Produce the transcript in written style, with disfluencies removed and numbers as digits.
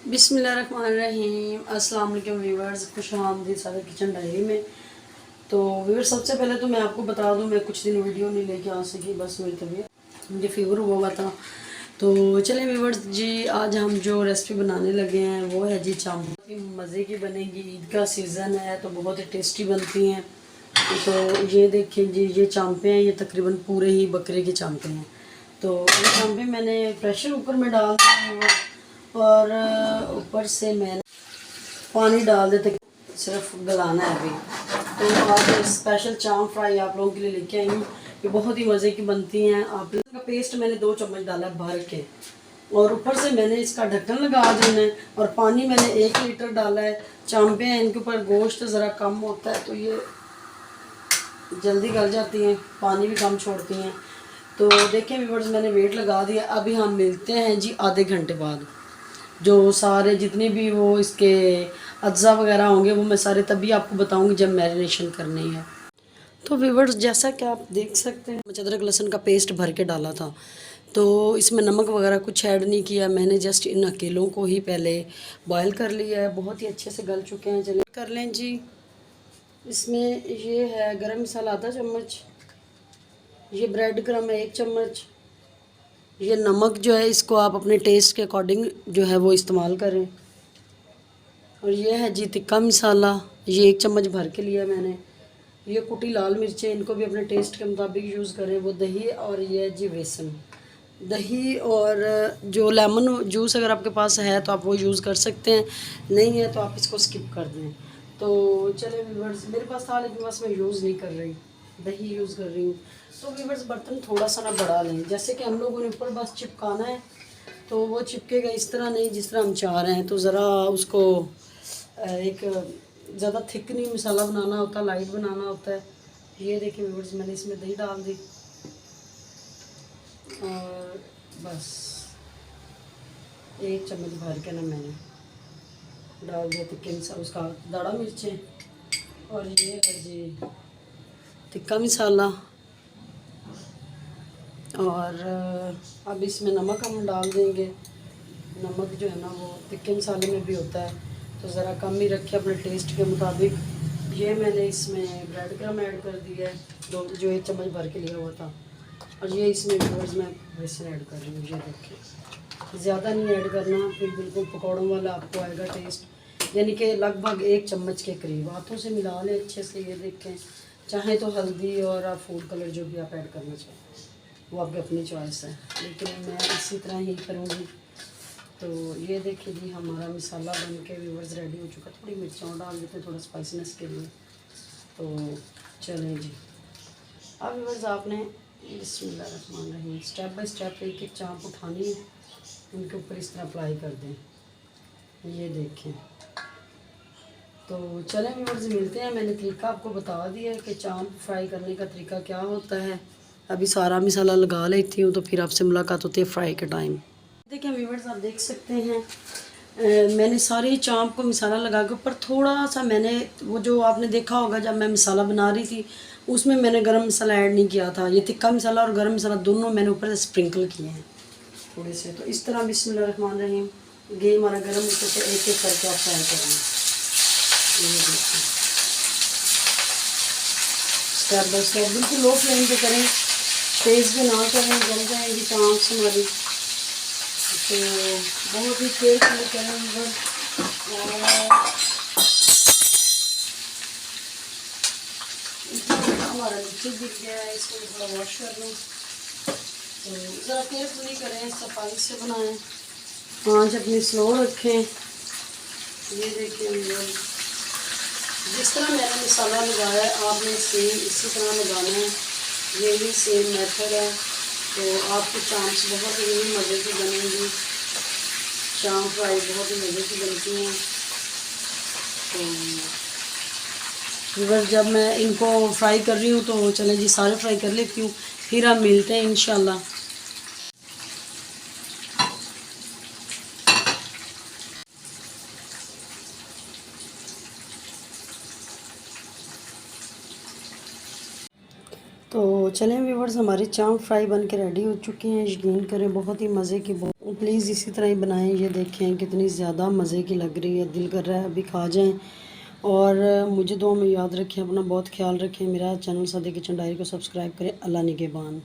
बिस्मिल्लाहिर्रहमानिर्रहीम। अस्सलाम वालेकुम व्यूअर्स, खुशामदीद सारे किचन डायरी में। तो व्यूअर्स, सबसे पहले तो मैं आपको बता दूं, मैं कुछ दिन वीडियो नहीं लेके आ सकी, बस मेरी तबीयत, मुझे फीवर हुआ था। तो चलें व्यूअर्स जी, आज हम जो रेसिपी बनाने लगे हैं वो है जी चांप। मज़े की बनेगी, ईद का सीज़न है तो बहुत ही टेस्टी बनती हैं। तो ये देखिए जी, ये चांपे हैं, ये तकरीबन पूरे ही बकरे के चांपे हैं। तो ये चांपे मैंने प्रेशर कुकर में डाल दिए और ऊपर से मैंने पानी डाल देते, सिर्फ गलाना है अभी। तो आज स्पेशल चांप फ्राई आप लोगों के लिए लेके आई हूँ। ये बहुत ही मज़े की बनती हैं। आप का पेस्ट मैंने 2 चम्मच डाला है भर के, और ऊपर से मैंने इसका ढक्कन लगा देना है, और पानी मैंने 1 लीटर डाला है। चांपे हैं, इनके ऊपर गोश्त ज़रा कम होता है तो ये जल्दी गल जाती हैं, पानी भी कम छोड़ती हैं। तो देखें व्यूअर्स, मैंने वेट लगा दिया। अभी हम मिलते हैं जी आधे घंटे बाद। जो सारे जितने भी वो इसके अज्जा वगैरह होंगे वो मैं सारे तभी आपको बताऊंगी जब मैरिनेशन करनी है। तो व्यूअर्स, जैसा कि आप देख सकते हैं, अदरक लहसुन का पेस्ट भर के डाला था, तो इसमें नमक वगैरह कुछ ऐड नहीं किया। मैंने जस्ट इन अकेलों को ही पहले बॉयल कर लिया है, बहुत ही अच्छे से गल चुके हैं। चलिए कर लें जी। इसमें ये है गरम मसाला आधा चम्मच, ये ब्रेड क्रम है 1 चम्मच, ये नमक जो है इसको आप अपने टेस्ट के अकॉर्डिंग जो है वो इस्तेमाल करें, और ये है जी तिक्का मसाला, ये 1 चम्मच भर के लिया मैंने। ये कुटी लाल मिर्चें, इनको भी अपने टेस्ट के मुताबिक यूज़ करें। वो दही, और ये है जी बेसन। दही और जो लेमन जूस अगर आपके पास है तो आप वो यूज़ कर सकते हैं, नहीं है तो आप इसको स्किप कर दें। तो चले व्यूवर्स, मेरे पास था लेकिन बस मैं यूज़ नहीं कर रही, दही यूज़ कर रही हूँ। तो व्यूवर्स, बर्तन थोड़ा सा ना बढ़ा लें, जैसे कि हम लोगों ने ऊपर बस चिपकाना है तो वो चिपकेगा, इस तरह नहीं जिस तरह हम चाह रहे हैं। तो ज़रा उसको एक ज़्यादा थिक नहीं मसाला बनाना होता, लाइट बनाना होता है। ये देखिए व्यूअर्स, मैंने इसमें दही डाल दी और बस 1 चम्मच भर के ना मैंने डाल दिया तिक्के मसाला, उसका दाढ़ा मिर्चें, और ये है जी तिक्का मसाला। और अब इसमें नमक हम डाल देंगे। नमक जो है ना वो तिक्के मसाले में भी होता है, तो ज़रा कम ही रखे अपने टेस्ट के मुताबिक। ये मैंने इसमें ब्रेड क्रम ऐड कर दिया है, जो 1 चम्मच भर के लिया हुआ था। और ये इसमें व्यूअर्स मैं बेसन ऐड कर रही हूँ। ये देखिए, ज़्यादा नहीं ऐड करना, फिर बिल्कुल पकौड़ों वाला आपको आएगा टेस्ट, यानी कि लगभग 1 चम्मच के करीब। हाथों से मिला लें अच्छे से। ये देखें, चाहे तो हल्दी और फूड कलर जो भी आप ऐड करना चाहें वो आपकी अपनी चॉइस है, लेकिन मैं इसी तरह ही करूँगी। तो ये देखिए जी, हमारा मसाला बन के व्यूअर्स रेडी हो चुका। थोड़ी मिर्चों डाल देते हैं थोड़ा स्पाइसीनेस के लिए। तो चलें जी, अब व्यूअर्स आपने बिस्मिल्लाहिर्रहमानिर्रहीम स्टेप बाय स्टेप एक एक चांप उठानी है, उनके ऊपर इस तरह अप्लाई कर दें। ये देखें। तो चलें व्यूअर्स, मिलते हैं। मैंने तरीका आपको बता दिया है कि चांप फ्राई करने का तरीका क्या होता है। अभी सारा मसाला लगा लेती हूँ तो फिर आपसे मुलाकात होती है फ्राई के टाइम। देखिए व्यूअर्स, आप देख सकते हैं, मैंने सारी चांप को मसाला लगा के ऊपर थोड़ा सा, मैंने वो जो आपने देखा होगा जब मैं मसाला बना रही थी उसमें मैंने गरम मसाला ऐड नहीं किया था। ये तिक्का मसाला और गरम मसाला दोनों मैंने ऊपर से स्प्रिंकल किए हैं थोड़े से। तो इस तरह बिस्मिल्लाहिर्रहमानिर्रहीम घी हमारा गरम ऊपर से एक एक करके आप फ्राई करें। ये देखिए, स्टेप बाय स्टेप बिल्कुल लो फ्लेम पे करें, तेज़ भी ना करें, जल जाएंगी चांप हमारी। तो बहुत ही केयरफुल करें। हमारा नीचे गिर गया है, इसको थोड़ा वॉश कर लूँ। तो ज़रा केयरफुली करें, सफाई से बनाएं, आँच अपनी स्लो रखें। ये देखिए, जिस तरह मैंने मसाला लगाया है आपने सेम इसी तरह लगाना है, ये भी सेम मेथड है। तो आपकी चांप्स बहुत ही मज़े की बनेंगी। चांप फ्राई बहुत ही मज़े की बनती हैं। तो बस जब मैं इनको फ्राई कर रही हूँ तो चले जी सारे फ्राई कर लेती हूँ, फिर हम मिलते हैं इंशाल्लाह। तो चलें व्यूवर्स, हमारे चाम फ्राई बन के रेडी हो चुके हैं। यकीन करें बहुत ही मज़े की, प्लीज़ इसी तरह ही बनाएं। ये देखें कितनी ज़्यादा मज़े की लग रही है, दिल कर रहा है अभी खा जाएं। और मुझे दुआ में याद रखें, अपना बहुत ख्याल रखें। मेरा चैनल सादी किचन डायरी को सब्सक्राइब करें। अल्लाह निगहबान।